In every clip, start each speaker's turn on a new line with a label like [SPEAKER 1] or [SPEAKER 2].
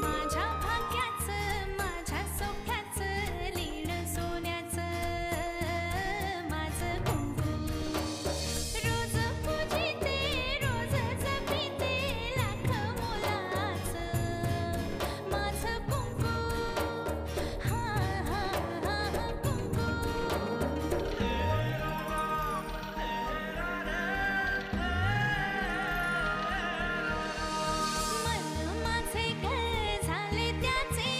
[SPEAKER 1] माझ्या भाग्याचं माझ्या सौख्याचं लीन सोन्याचं माझं कुंकू रोज पूजिते रोज जपिते लाख मोलाचं माझं कुंकू हा हा हा कुंकू मन माझे घर झाले त्याचे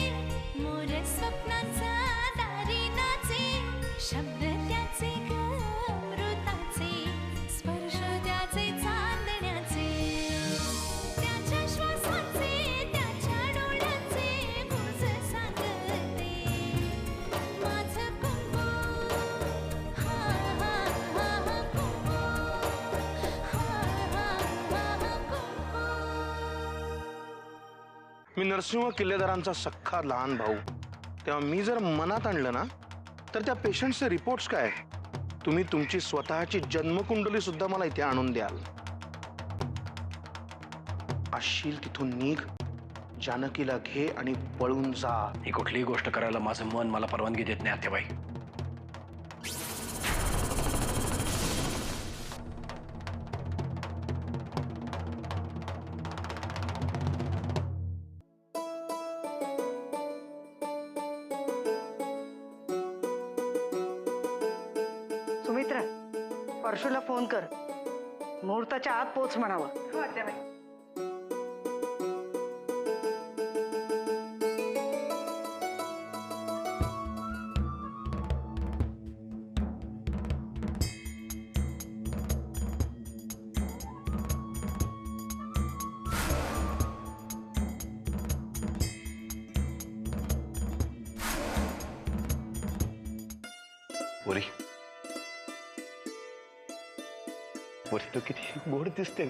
[SPEAKER 1] मोर स्वप्नांचा दारी नाचे शब्द त्याचे अमृताचे स्पर्श त्याचे चांदण्याचे त्याच्या श्वासाचे त्याच्या डोळ्याचे गुज सांगते माझं कुंकू हा हा हा कुंकू हा हा हा कुंकू
[SPEAKER 2] मी नरसिंह किल्लेदारांचा सख्खा लहान भाऊ, तेव्हा मी जर मनात आणलं ना तर त्या पेशंटचे रिपोर्ट्स काय, तुम्ही तुमची स्वतःची जन्मकुंडली सुद्धा मला इथे आणून द्याल. असशील तिथून निघ, जानकीला घे आणि पळून जा.
[SPEAKER 3] ही कुठलीही गोष्ट करायला माझं मन मला परवानगी देत नाही आत्याबाई.
[SPEAKER 4] सुमित्रा, परशूला फोन कर, मुहूर्ताच्या आत पोच म्हणावं. हो आत्याबाई.
[SPEAKER 3] पोरी पोरी तू किती गोड दिसते.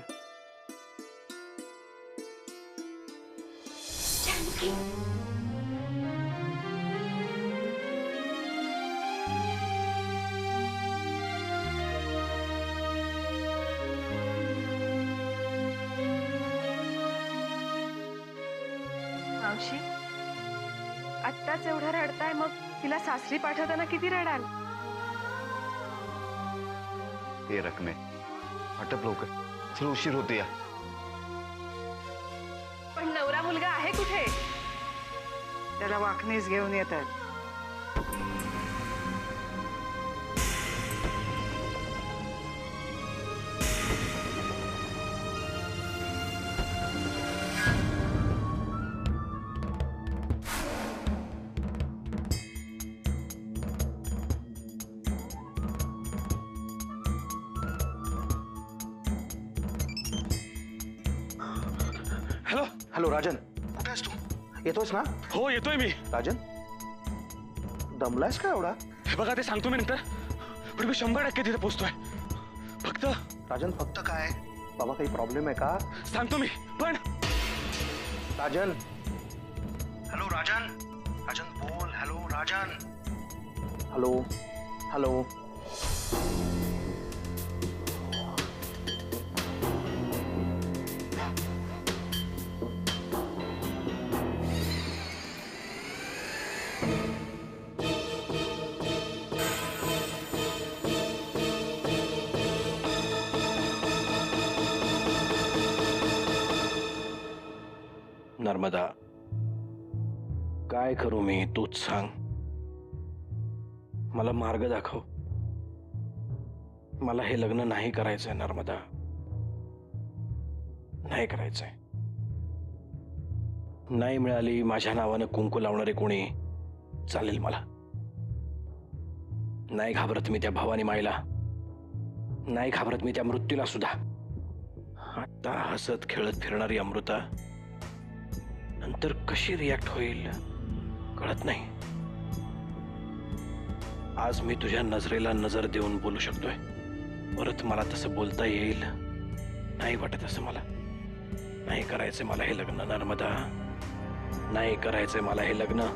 [SPEAKER 5] मावशी, आत्ताच एवढं रडताय, मग तिला सासरी पाठवताना किती रडाल?
[SPEAKER 6] हे रकमे आटप लवकर, चल उशीर होते या.
[SPEAKER 5] पण नवरा मुलगा आहे कुठे?
[SPEAKER 4] त्याला वाकणीस घेऊन येत आहेत.
[SPEAKER 3] हॅलो
[SPEAKER 2] हॅलो राजन, कुठे आहेस तू? येतोस ना?
[SPEAKER 3] हो येतोय मी.
[SPEAKER 2] राजन, दमलायस का एवढा?
[SPEAKER 3] हे बघा ते सांगतो मी नंतर, पण मी 100% तिथे पोहोचतोय. फक्त
[SPEAKER 2] राजन, फक्त काय? बाबा काही प्रॉब्लेम आहे का?
[SPEAKER 3] सांगतो मी, पण
[SPEAKER 2] राजन, हॅलो राजन, राजन बोल. Hello Rajan, hello hello.
[SPEAKER 3] Narmada, काय करू मी तूच सांग. मला मार्ग दाखव. मला हे लग्न नाही करायचंय नर्मदा, नाही करायचंय. नाही मिळाली माझ्या नावानं कुंकू लावणारे कोणी चालेल मला. नाही घाबरत मी त्या भवानी माईला, नाही घाबरत मी त्या मृत्यूला सुद्धा. आता हसत खेळत फिरणारी अमृता नंतर कशी रिॲक्ट होईल कळत नाही. आज मी तुझ्या नजरेला नजर देऊन बोलू शकतोय, परत मला तसं बोलता येईल नाही वाटत असं मला. नाही करायचंय मला हे लग्न नर्मदा, नाही करायचंय मला हे लग्न.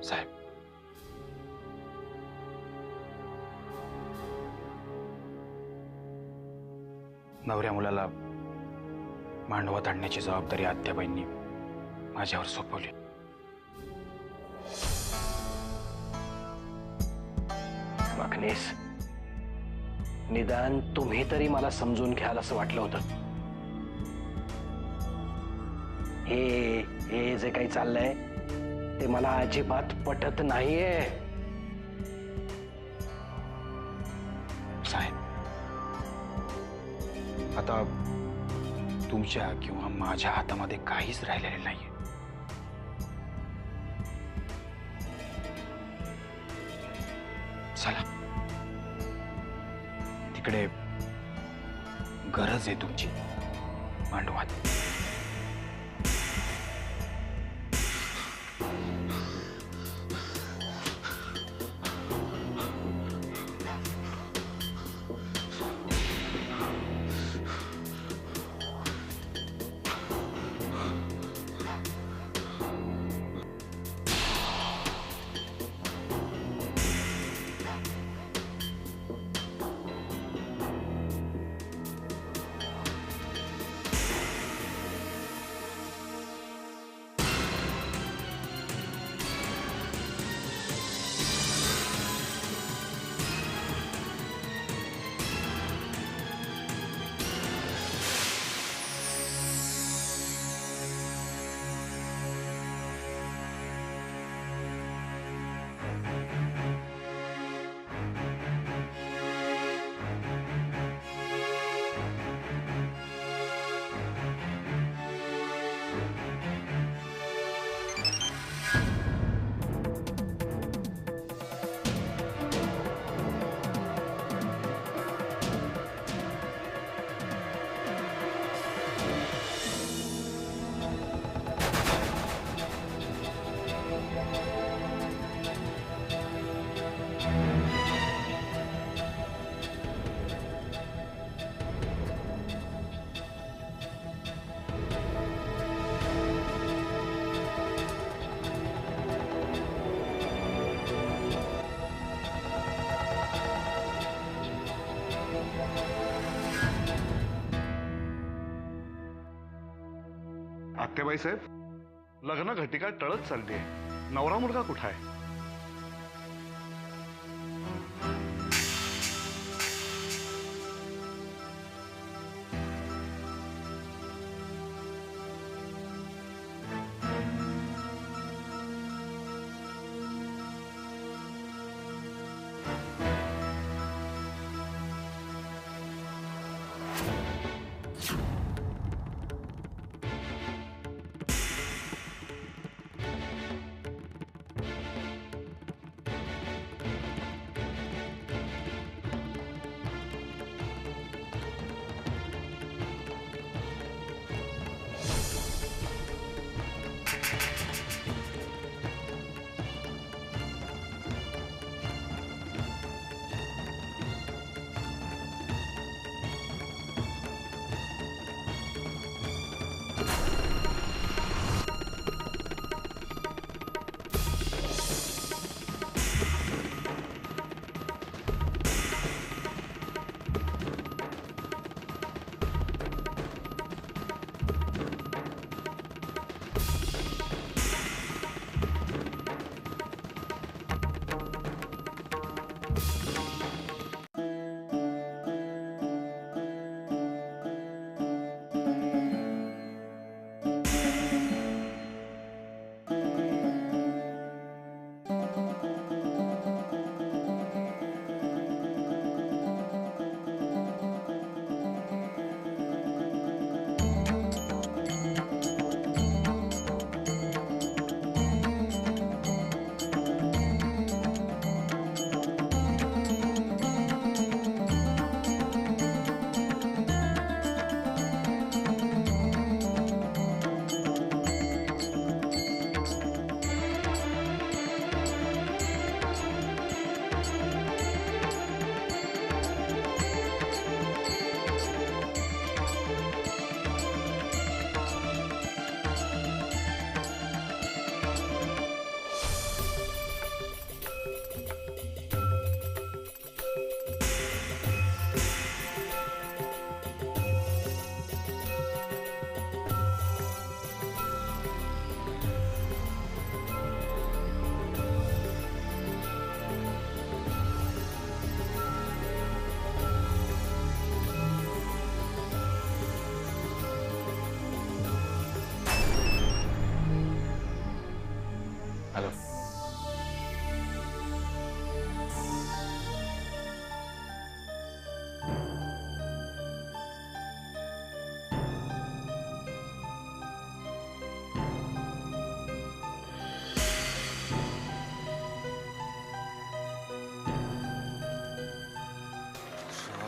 [SPEAKER 7] साहेब, नवऱ्या मुलाला मांडवात आणण्याची जबाबदारी आत्याबाईंनी माझ्यावर सोपवली.
[SPEAKER 3] माखनीस, निदान तुम्ही तरी मला समजून घ्याल असं वाटलं होतं. हे जे काही चाललंय ते मला अजिबात पटत नाहीये.
[SPEAKER 7] साहेब, आता तुमच्या किंवा माझ्या हातामध्ये काहीच राहिलेले नाहीये. चला, तिकडे गरज आहे तुमची मांडवात.
[SPEAKER 8] आत्याबाई साहेब, लग्न घटिका टळत चालली आहे. नवरा मुलगा कुठं आहे?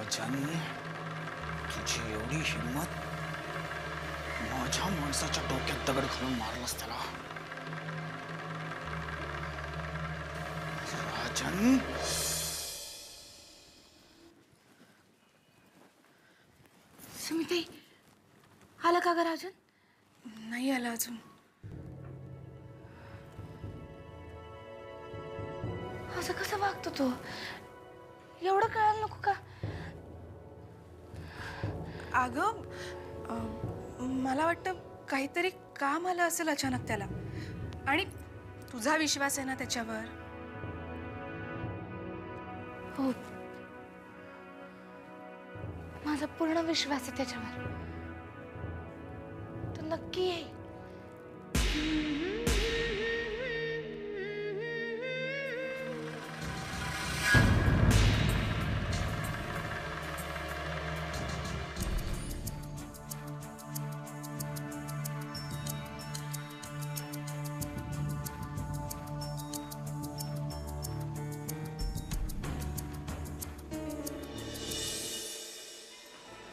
[SPEAKER 7] राजन, तुझी एवढी हिम्मत, माझ्या माणसाच्या डोक्यात दगड घालून मारलास त्याला. राजन,
[SPEAKER 5] सुमिते, आला का ग राजन? नाही आला अजून. असं कसं वागतो तो? एवढं कळायला नको का? अगं, मला वाटतं काहीतरी काम आलं असेल अचानक त्याला, आणि तुझा विश्वास आहे ना त्याच्यावर?
[SPEAKER 1] हो, माझा पूर्ण विश्वास आहे त्याच्यावर. तो नक्की येईल.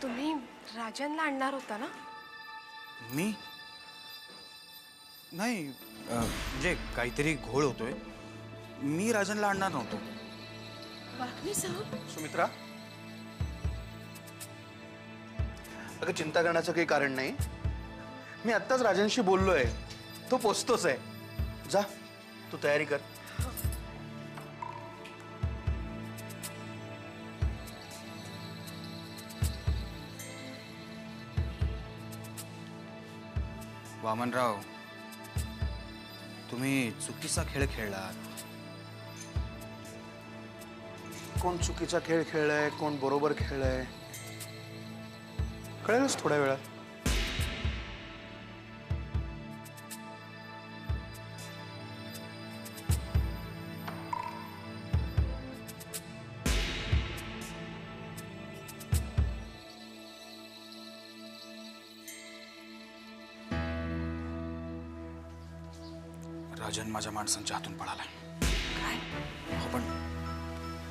[SPEAKER 5] तुम्ही राजनला आणणार होता ना?
[SPEAKER 7] मी नाही, म्हणजे काहीतरी घोळ होतोय. मी राजनला आणणार नव्हतो.
[SPEAKER 5] वाकणी साहेब,
[SPEAKER 2] सुमित्रा, अगं चिंता करण्याचं काही कारण नाही. मी आत्ताच राजनशी बोललोय, तो पोचतोच आहे. जा, तू तयारी कर.
[SPEAKER 7] वामनराव, तुम्ही चुकीचा खेळ खेळलात.
[SPEAKER 2] कोण चुकीचा खेळ खेळलाय, कोण बरोबर खेळलाय, कळेलच थोड्या वेळात.
[SPEAKER 7] राजन माझ्या माणसांच्या हातून पळालाय. हो, पण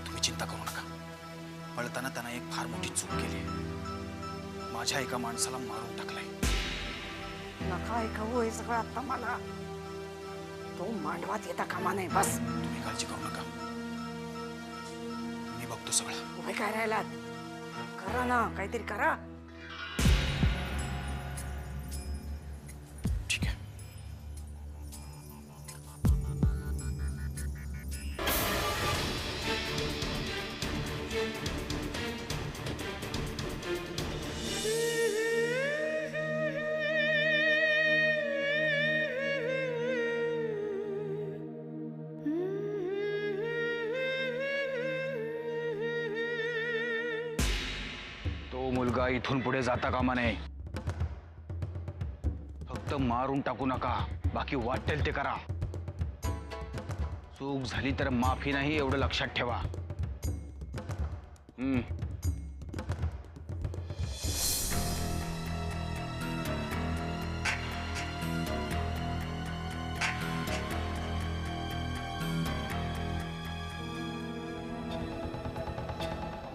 [SPEAKER 7] तुम्ही चिंता करू नका. पळताना त्यानं एक फार मोठी चूक केली. माझ्या एका माणसाला मारून टाकलाय.
[SPEAKER 4] नका ऐकावं हे सगळं आता मला. तो मांडवात येता कामा नाही. बस
[SPEAKER 7] तुम्ही काळजी करू नका, मी बघतो सगळं.
[SPEAKER 4] उभे काय राहिलात? करा ना, काहीतरी करा.
[SPEAKER 7] ठीक आहे. तो मुलगा इथून पुढे जाता कामा नये. फक्त मारून टाकू नका, बाकी वाटेल ते करा. चूक झाली तर माफी नाही, एवढं लक्षात ठेवा.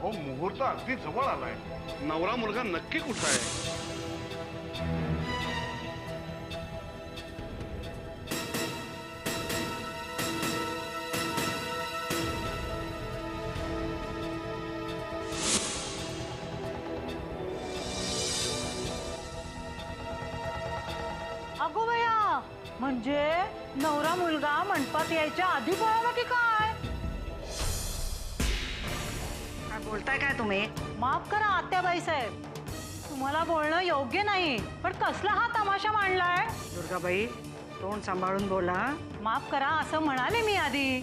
[SPEAKER 8] हो, मुहूर्त अगदी जवळ आलाय. नवरा मुलगा नक्की कुठं आहे?
[SPEAKER 4] अगो बया, म्हणजे नवरा मुलगा मंडपात यायच्या आधी पळाला की काय? काय बोलताय काय तुम्ही? माफ करा आत्याबाई साहेब, तुम्हाला बोलणं योग्य नाही. पण कसला हा तमाशा मांडलाय? दुर्गाबाई, तोंड सांभाळून बोला. माफ करा असं म्हणाले मी आधी,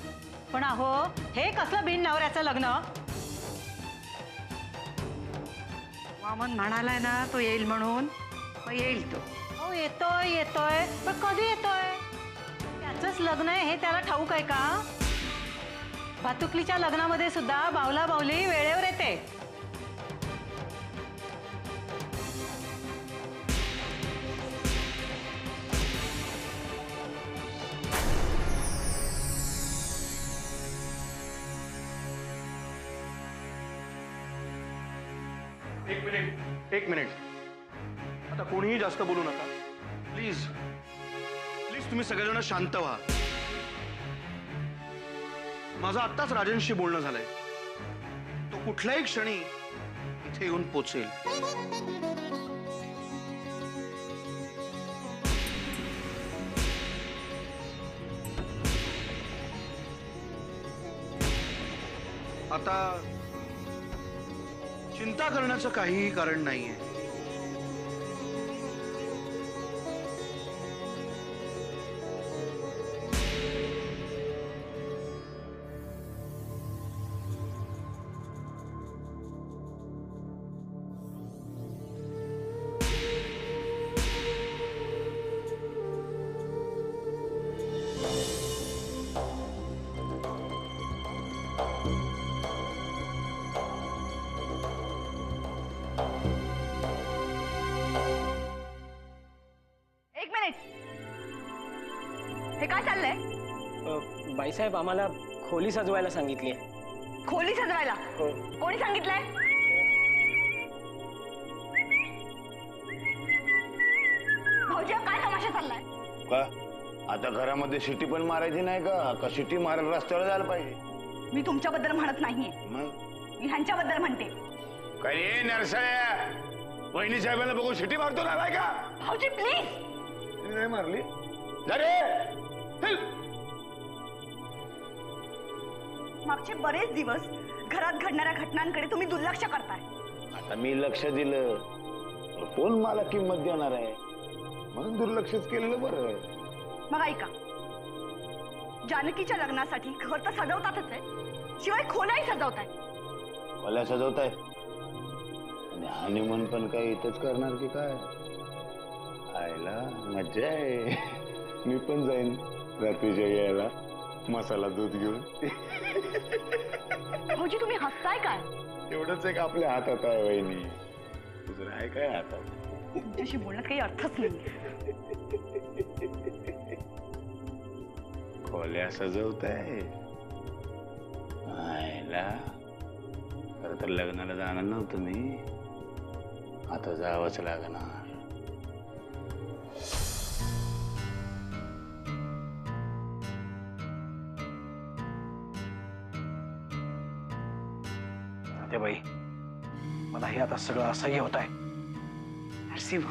[SPEAKER 4] पण अहो हे कसलं बिन नवऱ्याचं लग्न? वामन म्हणालाय ना तो येईल म्हणून, मग येईल तो. हो येतोय येतोय, पण कधी येतोय? त्याचंच लग्न आहे हे त्याला ठाऊक आहे का? भातुकलीच्या लग्नामध्ये सुद्धा बावला बावली वेळेवर येते.
[SPEAKER 2] एक मिनिट. आता कोणीही जास्त बोलू नका प्लीज. प्लीज तुम्ही सगळेजण शांत व्हा. माझं आत्ताच राजनशी बोलणं झालंय. तो कुठल्याही क्षणी इथे येऊन पोचेल. आता चिंता करण्याचं काहीही कारण नाहीये.
[SPEAKER 9] एक मिनिट. हे काय चाललंय?
[SPEAKER 10] बाईसाहेब आम्हाला खोली सजवायला सांगितली.
[SPEAKER 9] खोली सजवायला कोणी सांगितलंय? भाऊजी काय तमाशा चाललाय?
[SPEAKER 6] का आता घरामध्ये शिटी पण मारायची नाही का शिटी मारायला रस्त्यावर जायला पाहिजे?
[SPEAKER 9] मी तुमच्याबद्दल म्हणत नाहीये,
[SPEAKER 6] मग
[SPEAKER 9] मी ह्यांच्याबद्दल म्हणते.
[SPEAKER 6] काही नरसाळ्या वहिनी साहेबांना बघून शिटी मारतो ना का?
[SPEAKER 9] भाऊजी प्लीज.
[SPEAKER 6] नाही मारली. अरे
[SPEAKER 9] मागचे बरेच दिवस घरात घडणाऱ्या घटनांकडे तुम्ही दुर्लक्ष करताय.
[SPEAKER 6] आता मी लक्ष दिलं कोण मला किंमत देणार आहे म्हणून दुर्लक्षच केलेलं बरं.
[SPEAKER 9] मग ऐका, जानकीच्या लग्नासाठी घर तर सजवतातच आहे, शिवाय खोल्याही सजवताय.
[SPEAKER 6] मला सजवताय आणि हनीमून पण काय इथंच करणार की काय? आयला मज्जा आहे. मी पण जाईन रात्रीच्या यायला मसाला दूध घेऊन.
[SPEAKER 9] भाऊजी तुम्ही हसताय काय?
[SPEAKER 6] एवढंच एक आपल्या हातात आहे वहिनी, तुझं आहे काय हातात?
[SPEAKER 9] तुमच्याशी बोलण्यात काही अर्थच नाही.
[SPEAKER 6] खोल्या सजवताय. आयला खरं तर लग्नाला जाणार नव्हतं मी, आता जावंच लागणार.
[SPEAKER 3] ते बाई मला हे आता सगळं असह्य होत आहे.
[SPEAKER 4] नरसिंह,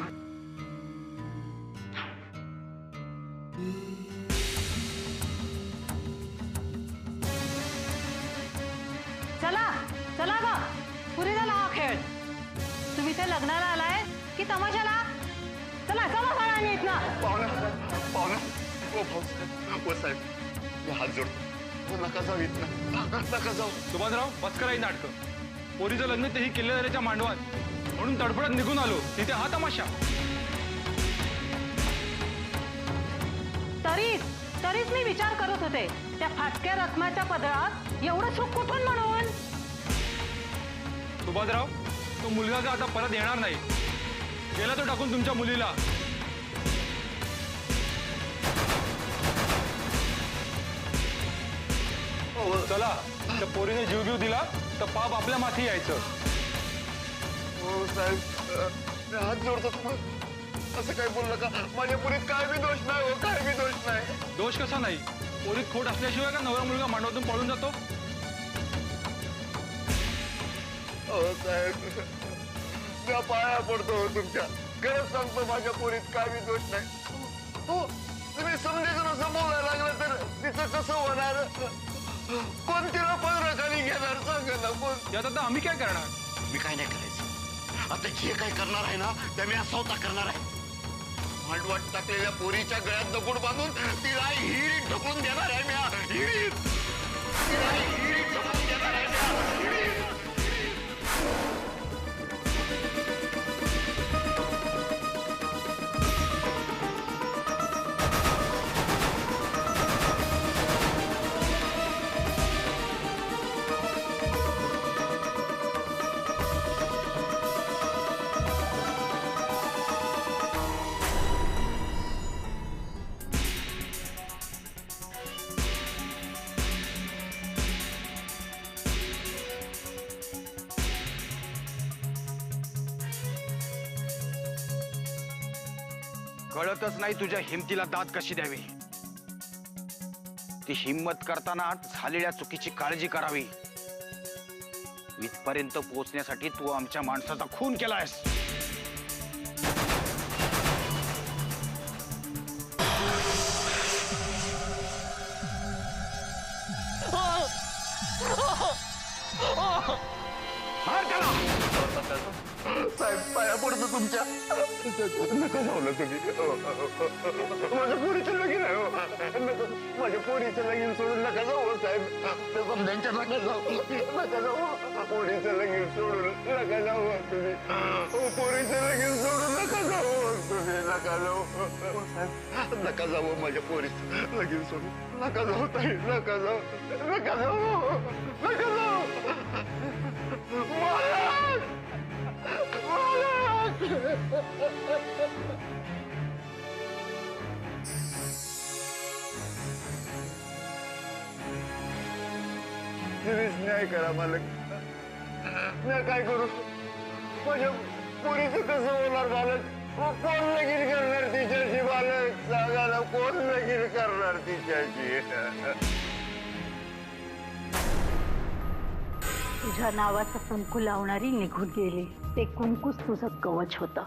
[SPEAKER 4] चला चला ग, पुरी झाला हा खेळ. तुम्ही ते लग्नाला आलाय की तमाशाला? चला चला सगळ्यांनी इथनं.
[SPEAKER 8] साहेब मी हात जोडतो, नका जाऊ इथनं, नका जाऊ.
[SPEAKER 11] सुभाषराव बस करा ही नाटकं. पोरीचं लग्न तेही किल्लेदाराच्या मांडवात, म्हणून तडफडत निघून आलो. तिथे हा तमाशा.
[SPEAKER 4] तरीच मी विचार करत होते त्या फाटक्या रत्नाच्या पदरात एवढं सुख कुठून म्हणून.
[SPEAKER 11] सुभाषराव तो मुलगा का आता परत येणार नाही. गेला तो टाकून तुमच्या मुलीला. चला, त्या पोरीने जीव घेऊ दिला तर पाप आपल्या माथी यायचं.
[SPEAKER 8] हो साहेब, मी हात जोडतो तुम्हाला. असं काय बोलू नका. माझ्या पुरीत काय बी दोष नाही, हो काय बी दोष नाही.
[SPEAKER 11] दोष कसा नाही? पोरीत खोट असल्याशिवाय का नवरा मुलगा मांडवातून पळून जातो?
[SPEAKER 8] हो साहेब, मी पाया पडतो तुमच्या. खरंच सांगतो माझ्या पोरीत काय बी दोष नाही. हो तुम्ही समजेचं असं बोलायला लागलं तर तिचं कसं होणार? कोण तिला पदराखाली घेणार सांगा ना कोण?
[SPEAKER 11] यात आता आम्ही काय करणार?
[SPEAKER 6] मी काय नाही करायचं. आता जे काय करणार आहे ना ते मी स्वतः करणार आहे. मांडवात टाकलेल्या पोरीच्या गळ्यात दगड बांधून तिला हिरीत ढकलून देणार आहे मी. तिला हिरीत ढकलून देणार आहे मी.
[SPEAKER 7] कळतच नाही तुझ्या हिमतीला दाद कशी द्यावी. ती हिम्मत करताना झालेल्या चुकीची काळजी करावी. इथपर्यंत पोहोचण्यासाठी तू आमच्या माणसाचा खून केलायस. मार त्याला.
[SPEAKER 8] साहेब पाया पडतो तुमच्या. नका जाऊ ना तुम्ही. माझ्या पोरीचं लगीन आहे हो. नका माझ्या पोरीचं लगीन सोडून नका जाऊ साहेब. त्या समध्यांच्या नका जाऊ. नका जाऊ. पोरीचं लगीन सोडून नका जाऊ तुम्ही. पोरीचं लगीन सोडून नका जाऊ तुम्ही. नका जाऊ साहेब. नका जाऊ माझ्या पोरीचं लगीन सोडून. नका जाऊ ताई. नका जाऊ. नका जाऊ. नका जाऊ. मालक! मालक! प्लीज न्याय करा मालक. मी काय करू? माझ्या पोरीचं कसं होणार मालक? कोण लगीन करणार तिच्याशी मालक? सांगा ना, कोण लगीन करणार तिच्याशी?
[SPEAKER 4] तुझ्या नावाचा कुंकू लावणारी निघून गेली. ते कुंकूच तुझं कवच होतं.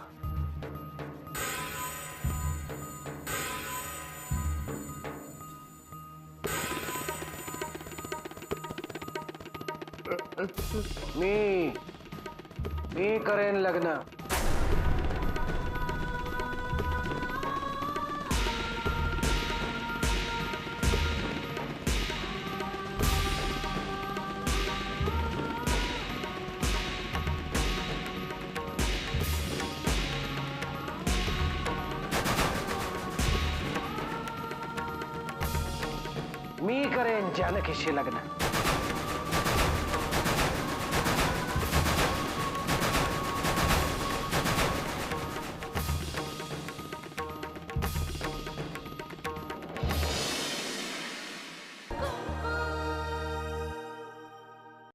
[SPEAKER 3] मी करेन लग्न. मी करेन जानकीशी लग्न.